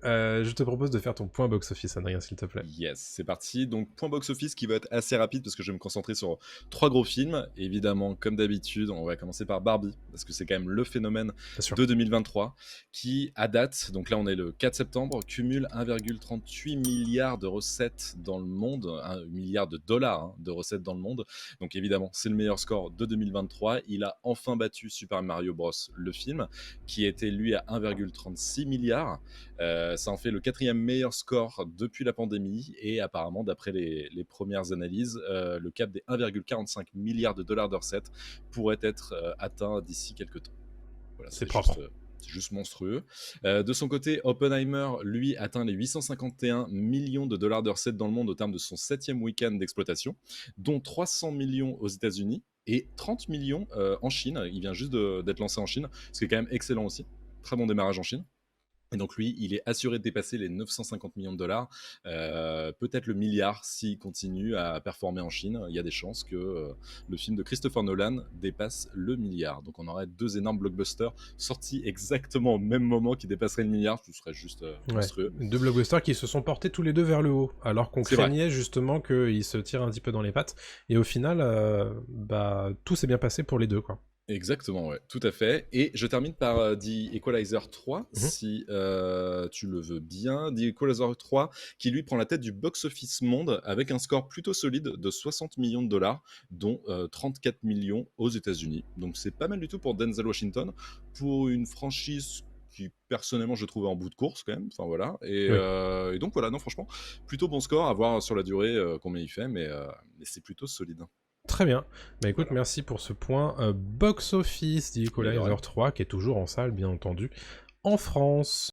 je te propose de faire ton point box-office, Adrien, s'il te plaît. Yes, c'est parti. Donc, point box-office qui va être assez rapide parce que je vais me concentrer sur 3 gros films. Évidemment, comme d'habitude, on va commencer par Barbie parce que c'est quand même le phénomène Bien sûr. de 2023 qui, à date, donc là on est le 4 septembre, cumule 1,38 milliard de recettes dans le monde, 1 milliard de dollars de recettes dans le monde. Donc évidemment, c'est le meilleur score de 2023. Il a enfin battu Super Mario Bros, le film, qui était lui à 1,36 milliard. Ça en fait le 4e meilleur score depuis la pandémie et apparemment, d'après les premières analyses, le cap des 1,45 milliard de dollars de recettes pourrait être atteint d'ici quelques temps. Voilà, C'est propre. C'est juste monstrueux. De son côté, Oppenheimer, lui, atteint les 851 millions de dollars de recettes dans le monde au terme de son 7e week-end d'exploitation, dont 300 millions aux États-Unis et 30 millions en Chine. Il vient juste d'être lancé en Chine, ce qui est quand même excellent aussi. Très bon démarrage en Chine. Et donc lui, il est assuré de dépasser les 950 millions de dollars, peut-être le milliard s'il continue à performer en Chine. Il y a des chances que le film de Christopher Nolan dépasse le milliard. Donc on aurait 2 énormes blockbusters sortis exactement au même moment qui dépasseraient le milliard. Ce serait juste Ouais. monstrueux. 2 blockbusters qui se sont portés tous les deux vers le haut, alors qu'on C'est vrai. craignait justement qu'ils se tirent un petit peu dans les pattes. Et au final, tout s'est bien passé pour les deux, quoi. Exactement, ouais, tout à fait. Et je termine par The Equalizer 3, Mhm. si tu le veux bien. The Equalizer 3, qui lui prend la tête du box-office monde avec un score plutôt solide de 60 millions de dollars, dont 34 millions aux États-Unis. Donc c'est pas mal du tout pour Denzel Washington, pour une franchise qui personnellement je trouvais en bout de course quand même. Enfin voilà. Oui. Et donc voilà, non franchement, plutôt bon score à voir sur la durée combien il fait, mais c'est plutôt solide. Très bien. Bah écoute, Voilà. merci pour ce point box-office Mais de rien. d'Equalizer 3, qui est toujours en salle, bien entendu, en France.